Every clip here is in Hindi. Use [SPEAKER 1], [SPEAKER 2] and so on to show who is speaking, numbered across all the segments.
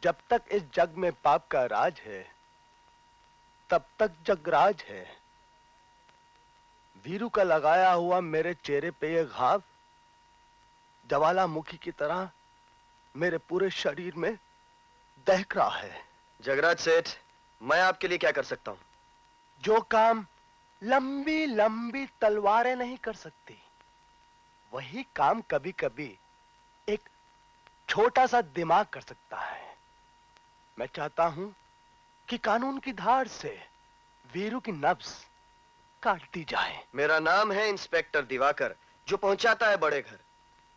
[SPEAKER 1] जब तक इस जग में पाप का राज है, तब तक जगराज है। वीरू का लगाया हुआ मेरे चेहरे पे ये घाव ज्वालामुखी की तरह मेरे पूरे शरीर में दहक रहा है।
[SPEAKER 2] जगराज सेठ, मैं आपके लिए क्या कर सकता हूं?
[SPEAKER 1] जो काम लंबी लंबी तलवारें नहीं कर सकती, वही काम कभी कभी एक छोटा सा दिमाग कर सकता है। मैं चाहता हूं कि कानून की धार से वीरू की नब्ज काट दी जाए।
[SPEAKER 2] मेरा नाम है इंस्पेक्टर दिवाकर, जो पहुंचाता है बड़े घर।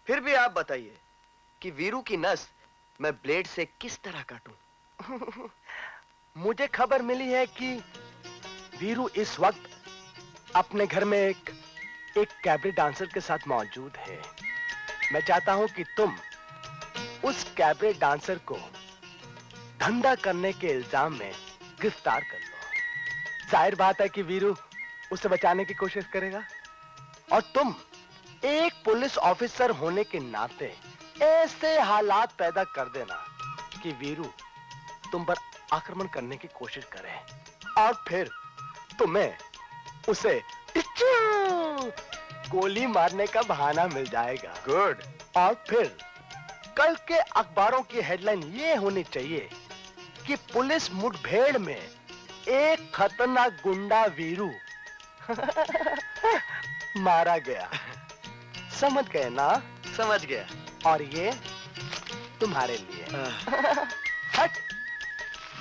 [SPEAKER 2] फिर भी आप बताइए कि वीरू की नस मैं ब्लेड से किस तरह काटूं?
[SPEAKER 1] मुझे खबर मिली है कि वीरू इस वक्त अपने घर में एक कैबरे डांसर के साथ मौजूद है। मैं चाहता हूं कि तुम उस कैबरे डांसर को धंधा करने के इल्जाम में गिरफ्तार कर लो। जाहिर बात है कि वीरू उसे बचाने की कोशिश करेगा, और तुम एक पुलिस ऑफिसर होने के नाते ऐसे हालात पैदा कर देना कि वीरू तुम पर आक्रमण करने की कोशिश करे, और फिर तुम्हें उसे गोली मारने का बहाना मिल जाएगा।
[SPEAKER 2] गुड।
[SPEAKER 1] और फिर कल के अखबारों की हेडलाइन ये होनी चाहिए कि पुलिस मुठभेड़ में एक खतरनाक गुंडा वीरू मारा गया। समझ गए ना?
[SPEAKER 2] समझ गया।
[SPEAKER 1] और ये तुम्हारे लिए। हट,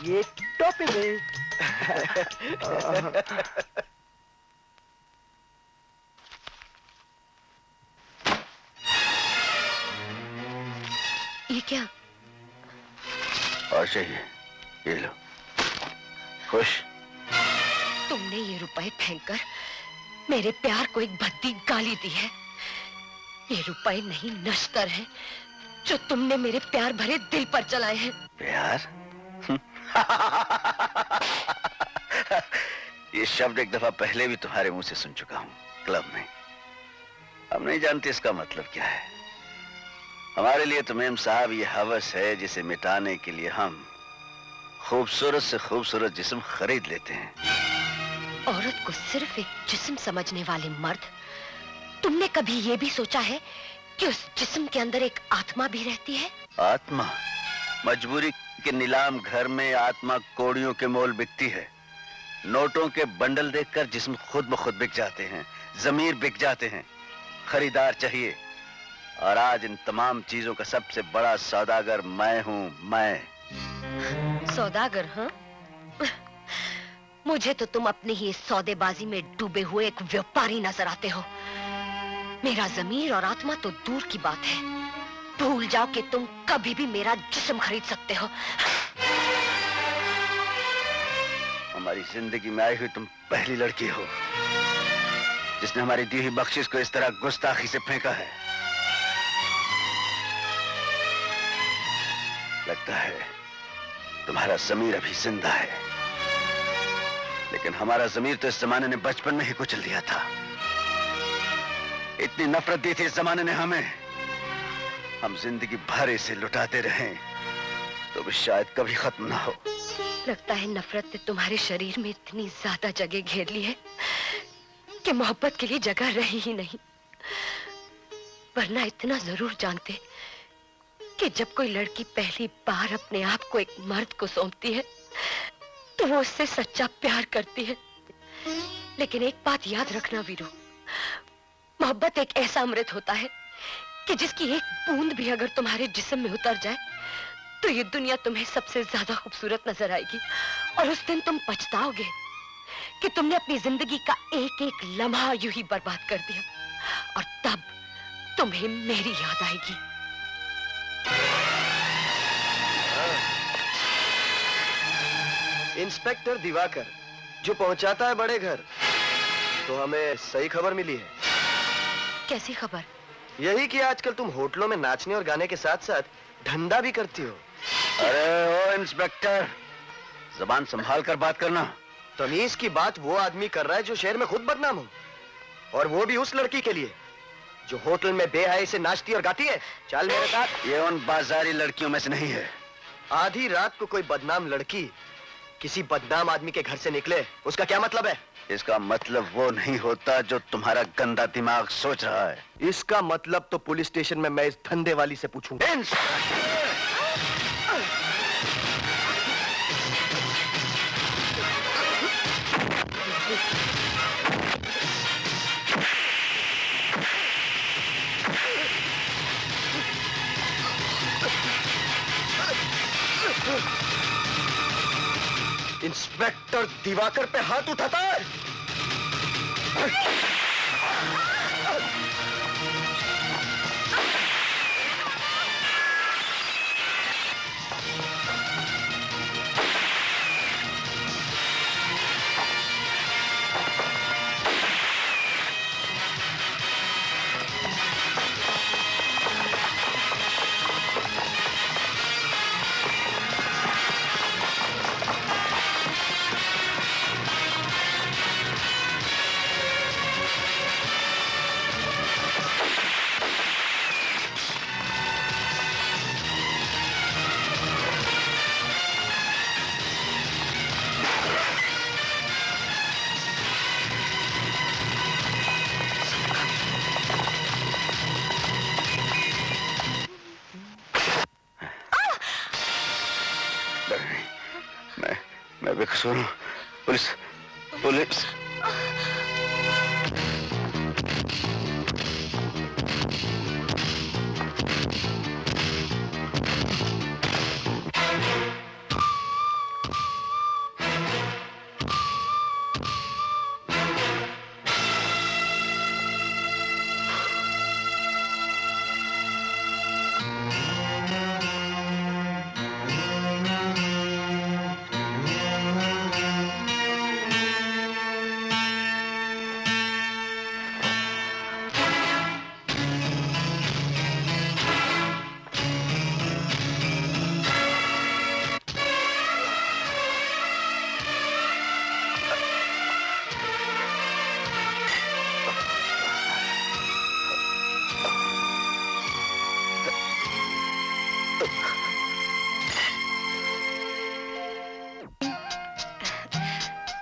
[SPEAKER 1] ये टोपी में।
[SPEAKER 3] ये क्या?
[SPEAKER 4] और चाहिए? ये लो। खुश?
[SPEAKER 3] तुमने ये रुपए फेंककर मेरे प्यार को एक भद्दी गाली दी है। ये रुपए नहीं, नश्तर है जो तुमने मेरे प्यार भरे दिल पर चलाए हैं।
[SPEAKER 4] प्यार? ये शब्द एक दफा पहले भी तुम्हारे मुंह से सुन चुका हूं, क्लब में। हम नहीं जानते इसका मतलब क्या है। हमारे लिए तो मेम साहब ये हवस है जिसे मिटाने के लिए हम खूबसूरत से खूबसूरत जिस्म खरीद लेते हैं।
[SPEAKER 3] औरत को सिर्फ एक जिस्म समझने वाले मर्द, तुमने कभी ये भी सोचा है कि उस जिस्म के अंदर एक आत्मा भी रहती है?
[SPEAKER 4] आत्मा? मजबूरी के नीलाम घर में आत्मा कोड़ियों के मोल बिकती है। नोटों के बंडल देखकर जिस्म खुद ब खुद बिक जाते हैं, जमीर बिक जाते हैं। खरीदार चाहिए, और आज इन तमाम चीजों का सबसे बड़ा सौदागर मैं हूं। मैं
[SPEAKER 3] सौदागर? हाँ, मुझे तो तुम अपनी ही सौदेबाजी में डूबे हुए एक व्यापारी नजर आते हो। मेरा जमीर और आत्मा तो दूर की बात है, भूल जाओ कि तुम कभी भी मेरा जिस्म खरीद सकते हो।
[SPEAKER 4] हमारी जिंदगी में आई हुई तुम पहली लड़की हो जिसने हमारी दी हुई बख्शिश को इस तरह गुस्ताखी से फेंका है। लगता है तुम्हारा जमीर अभी जिंदा है, लेकिन हमारा जमीर तो इस जमाने ने बचपन में ही कुचल दिया था। इतनी नफरत दी थी इस जमाने ने हमें, हम जिंदगी भर इसे लुटाते रहें तो भी शायद कभी खत्म ना हो।
[SPEAKER 3] लगता है नफरत ने तुम्हारे शरीर में इतनी ज्यादा जगह घेर ली है कि मोहब्बत के लिए जगह रही ही नहीं। वरना इतना जरूर जानते कि जब कोई लड़की पहली बार अपने आप को एक मर्द को सौंपती है तो वो उससे सच्चा प्यार करती है। लेकिन एक बात याद रखना वीरू, मोहब्बत एक ऐसा अमृत होता है कि जिसकी एक बूंद भी अगर तुम्हारे जिस्म में उतर जाए तो ये दुनिया तुम्हें सबसे ज्यादा खूबसूरत नजर आएगी, और उस दिन तुम पछताओगे कि तुमने अपनी जिंदगी का एक एक लम्हा यूं ही बर्बाद कर दिया, और तब तुम्हें मेरी याद आएगी।
[SPEAKER 2] इंस्पेक्टर दिवाकर जो पहुंचाता है बड़े घर, तो हमें सही खबर मिली है।
[SPEAKER 3] कैसी खबर?
[SPEAKER 2] यही कि आजकल तुम होटलों में नाचने और गाने के साथ साथ धंधा भी करती हो।
[SPEAKER 4] अरे ओ इंस्पेक्टर, जबान संभाल कर बात करना।
[SPEAKER 2] तमीज की बात वो आदमी कर रहा है जो शहर में खुद बदनाम हो, और वो भी उस लड़की के लिए जो होटल में बेहयाई से नाचती और गाती है। चल मेरे साथ।
[SPEAKER 4] ये उन बाजारी लड़कियों में से नहीं है।
[SPEAKER 2] आधी रात को कोई बदनाम लड़की किसी बदनाम आदमी के घर से निकले, उसका क्या मतलब है?
[SPEAKER 4] इसका मतलब वो नहीं होता जो तुम्हारा गंदा दिमाग सोच रहा है।
[SPEAKER 2] इसका मतलब तो पुलिस स्टेशन में मैं इस धंधे वाली से पूछूंगा। इंस्पेक्टर दिवाकर पे हाथ उठाता है।
[SPEAKER 4] मैं बेकसूर हूँ। पुलिस पुलिस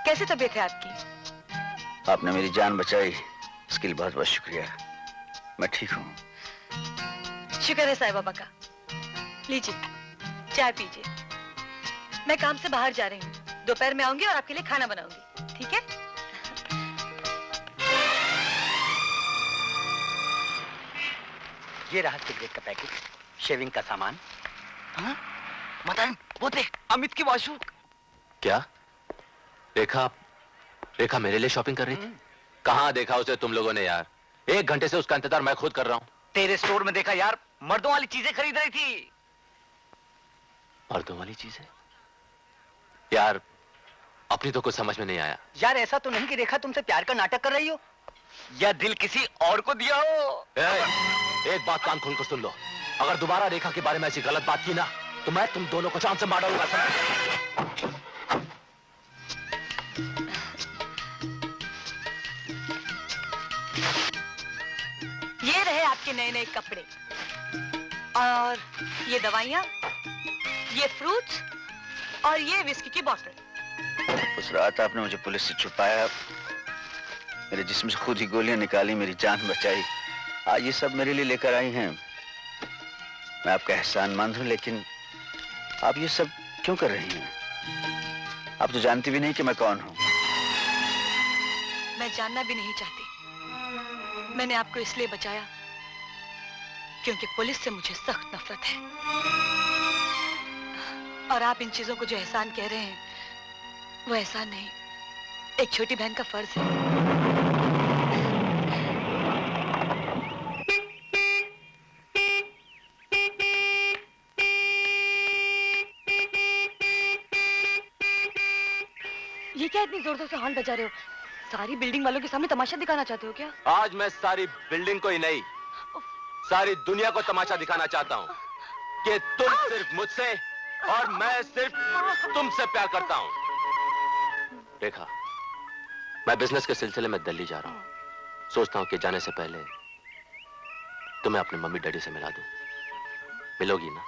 [SPEAKER 3] कैसी तबीयत है आपकी?
[SPEAKER 4] आपने मेरी जान बचाई, इसके लिए बहुत बहुत शुक्रिया। मैं ठीक हूँ।
[SPEAKER 3] शुक्र है साईं बाबा का। लीजिए चाय पीजिए। मैं काम से बाहर जा रही हूँ, दोपहर में आऊंगी और आपके लिए खाना बनाऊंगी, ठीक है?
[SPEAKER 5] ये रहा सिगरेट का पैकेट, शेविंग का सामान। हाँ? मदन, वो देख, अमित की वाशु।
[SPEAKER 6] क्या? रेखा मेरे लिए शॉपिंग कर रही थी? कहाँ देखा उसे तुम लोगों ने यार? 1 घंटे से उसका इंतजार मैं खुद कर रहा हूँ।
[SPEAKER 5] तेरे स्टोर में देखा यार, मर्दों वाली चीजें खरीद रही थी।
[SPEAKER 6] मर्दों वाली चीजें? यार अपनी तो कुछ समझ में नहीं आया।
[SPEAKER 5] यार ऐसा तो नहीं कि रेखा तुमसे प्यार का नाटक कर रही हो या दिल किसी और को दिया हो।
[SPEAKER 6] एक बात कान खोलकर सुन लो, अगर दोबारा रेखा के बारे में ऐसी गलत बात की ना तो मैं तुम दोनों को चांद से मार डालूंगा।
[SPEAKER 3] ये रहे आपके नए नए कपड़े और ये दवाइयाँ, ये फ्रूट्स और ये विस्की की बोतल।
[SPEAKER 4] उस रात आपने मुझे पुलिस से छुपाया, मेरे जिस्म से खुद ही गोलियां निकाली, मेरी जान बचाई। आज ये सब मेरे लिए लेकर आई हैं। मैं आपका एहसानमंद हूं, लेकिन आप ये सब क्यों कर रही हैं? आप तो जानती भी नहीं कि मैं कौन हूं।
[SPEAKER 3] मैं जानना भी नहीं चाहती। मैंने आपको इसलिए बचाया क्योंकि पुलिस से मुझे सख्त नफरत है। और आप इन चीजों को जो एहसान कह रहे हैं, वो एहसान नहीं, एक छोटी बहन का फर्ज है। ये क्या इतनी जोर जोर से हॉर्न बजा रहे हो? सारी बिल्डिंग वालों के सामने तमाशा दिखाना चाहते हो क्या?
[SPEAKER 6] आज मैं सारी बिल्डिंग को ही नहीं, सारी दुनिया को तमाशा दिखाना चाहता हूँ कि तुम सिर्फ मुझसे और मैं सिर्फ तुमसे प्यार करता हूँ। रेखा, मैं बिजनेस के सिलसिले में दिल्ली जा रहा हूँ। सोचता हूँ कि जाने से पहले तुम्हें अपने मम्मी डैडी से मिला दूं। मिलोगी ना?